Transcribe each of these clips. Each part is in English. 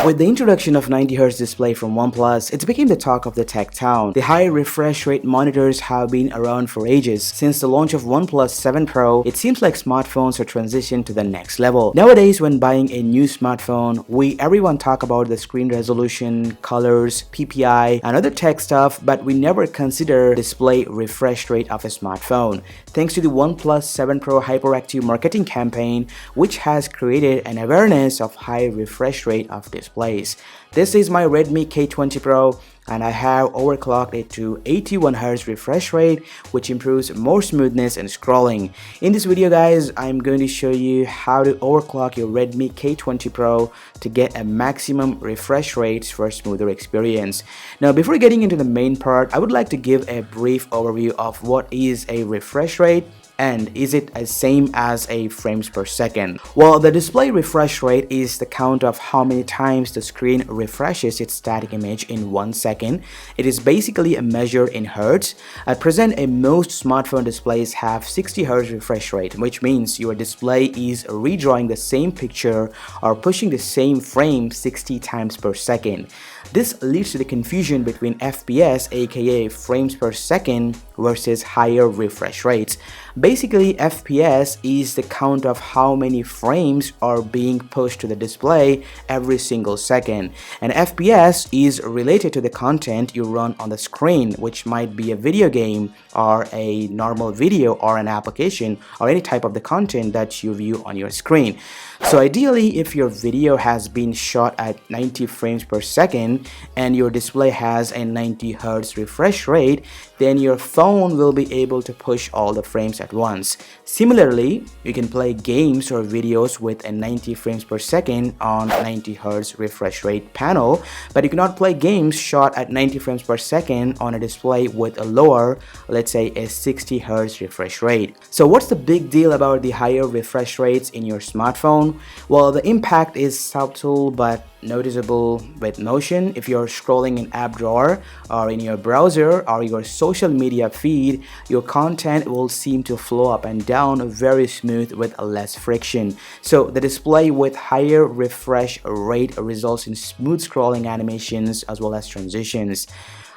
With the introduction of 90Hz display from OnePlus, it became the talk of the tech town. The high refresh rate monitors have been around for ages. Since the launch of OnePlus 7 Pro, it seems like smartphones are transitioning to the next level. Nowadays, when buying a new smartphone, everyone talk about the screen resolution, colors, PPI, and other tech stuff, but we never consider display refresh rate of a smartphone. Thanks to the OnePlus 7 Pro hyperactive marketing campaign, which has created an awareness of high refresh rate of displays. This is my Redmi K20 Pro, and I have overclocked it to 81Hz refresh rate, which improves more smoothness and scrolling. In this video guys, I'm going to show you how to overclock your Redmi K20 Pro to get a maximum refresh rates for a smoother experience. Now before getting into the main part, I would like to give a brief overview of what is a refresh rate and is it the same as a frames per second. Well, the display refresh rate is the count of how many times the screen refreshes its static image in 1 second. It is basically a measure in hertz. At present, most smartphone displays have 60Hz refresh rate, which means your display is redrawing the same picture or pushing the same frame 60 times per second. This leads to the confusion between FPS, aka frames per second, versus higher refresh rates. Basically, FPS is the count of how many frames are being pushed to the display every single second, and FPS is related to the content you run on the screen, which might be a video game or a normal video or an application or any type of the content that you view on your screen. So ideally, if your video has been shot at 90 frames per second and your display has a 90Hz refresh rate, then your phone will be able to push all the frames at once. Similarly, you can play games or videos with a 90 frames per second on 90Hz refresh rate panel, but you cannot play games shot at 90 frames per second on a display with a lower, let's say a 60Hz refresh rate. So what's the big deal about the higher refresh rates in your smartphone? Well, the impact is subtle but noticeable with motion. If you're scrolling in app drawer or in your browser or your social media feed, your content will seem to flow up and down very smooth with less friction. So the display with higher refresh rate results in smooth scrolling animations as well as transitions.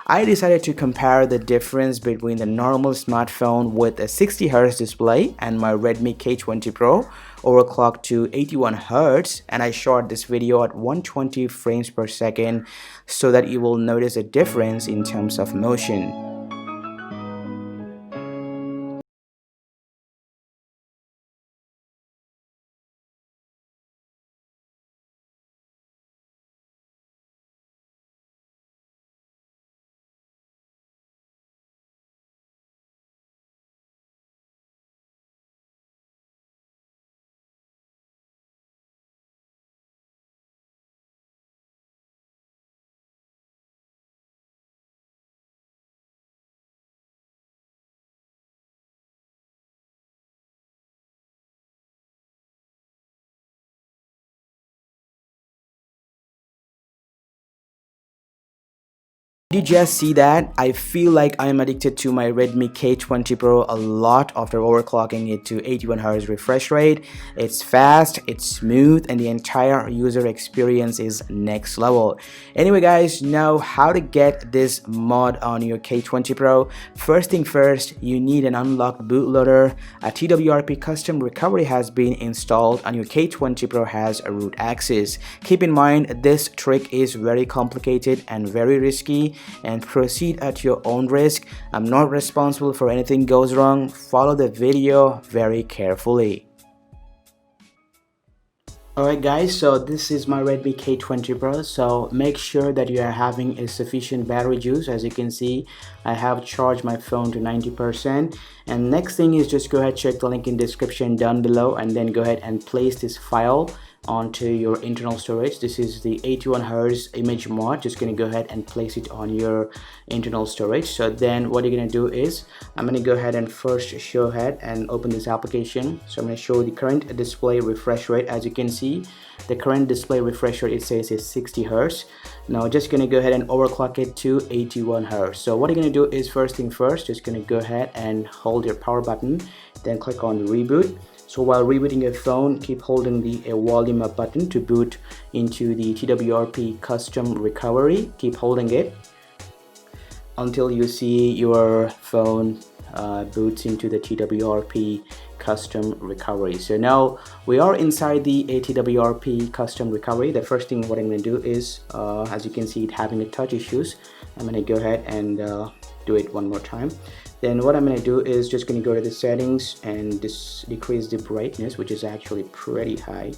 I decided to compare the difference between the normal smartphone with a 60Hz display and my Redmi K20 Pro overclocked to 81Hz, and I shot this video at 120 frames per second so that you will notice a difference in terms of motion. Did you just see that? I feel like I'm addicted to my Redmi K20 Pro a lot after overclocking it to 81Hz refresh rate. It's fast, it's smooth, and the entire user experience is next level. Anyway guys, now how to get this mod on your K20 Pro. First thing first, you need an unlocked bootloader. A TWRP custom recovery has been installed and your K20 Pro has a root access. Keep in mind, this trick is very complicated and very risky, and proceed at your own risk. I'm not responsible for anything goes wrong. Follow the video very carefully. Alright guys, so this is my Redmi K20 Pro. So make sure that you are having a sufficient battery juice. As you can see, I have charged my phone to 90%. And next thing is just go ahead, check the link in description down below, and then go ahead and place this file onto your internal storage. This is the 81Hz image mod. Just gonna go ahead and place it on your internal storage. So then what you're gonna do is, I'm gonna go ahead and first show ahead and open this application. So I'm gonna show the current display refresh rate. As you can see, the current display refresh rate, it says is 60Hz. Now just gonna go ahead and overclock it to 81Hz. So what you're gonna do is, first thing first, just gonna go ahead and hold your power button, then click on reboot. So while rebooting your phone, keep holding the volume up button to boot into the TWRP custom recovery. Keep holding it until you see your phone boots into the TWRP custom recovery. So now we are inside the TWRP custom recovery. The first thing what I'm going to do is, as you can see, it having a touch issues. I'm going to go ahead and do it one more time. Then what I'm going to do is just going to go to the settings and decrease the brightness, which is actually pretty high.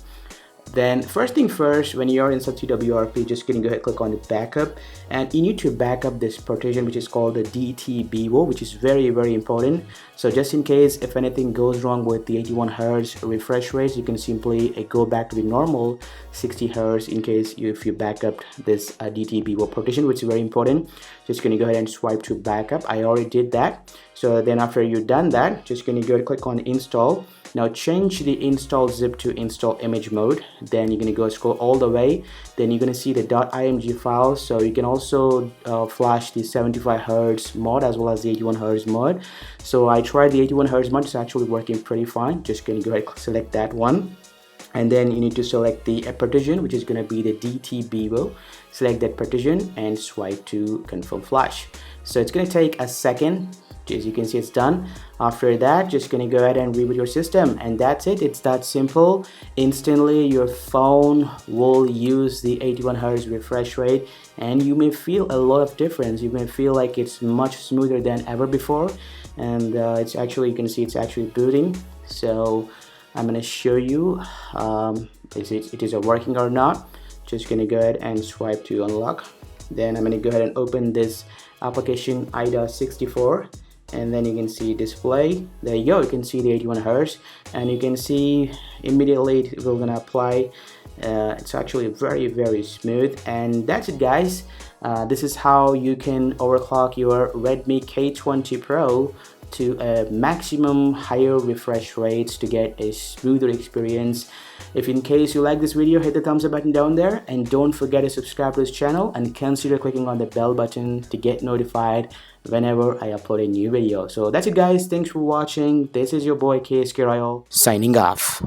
Then first thing first, when you're inside TWRP, just gonna go ahead and click on the backup, and you need to back up this partition which is called the DTBO, which is very important. So just in case if anything goes wrong with the 81 Hz refresh rates, you can simply go back to the normal 60 Hz in case if you back up this DTBO partition, which is very important. Just gonna go ahead and swipe to backup. I already did that. So then after you've done that, just gonna go and click on install. Now change the install zip to install image mode. Then you're gonna go scroll all the way. Then you're gonna see the .img file. So you can also flash the 75 Hz mod as well as the 81 Hz mod. So I tried the 81 Hz mod. It's actually working pretty fine. Just gonna go ahead and select that one. And then you need to select the partition, which is gonna be the DTBO. Select that partition and swipe to confirm flash. So it's gonna take a second. As you can see, it's done. After that, just gonna go ahead and reboot your system, and that's it. It's that simple. Instantly your phone will use the 81 Hz refresh rate, and you may feel a lot of difference. You may feel like it's much smoother than ever before, and it's actually, you can see it's actually booting. So I'm gonna show you is it working or not. Just gonna go ahead and swipe to unlock. Then I'm gonna go ahead and open this application IDA64. And then you can see display. There you go, you can see the 81 Hz, and you can see immediately we're gonna apply. It's actually very smooth, and that's it, guys. This is how you can overclock your Redmi K20 Pro to a maximum higher refresh rates to get a smoother experience. If in case you like this video, hit the thumbs up button down there, and don't forget to subscribe to this channel and consider clicking on the bell button to get notified whenever I upload a new video. So that's it, guys. Thanks for watching. This is your boy KSK Royal signing off.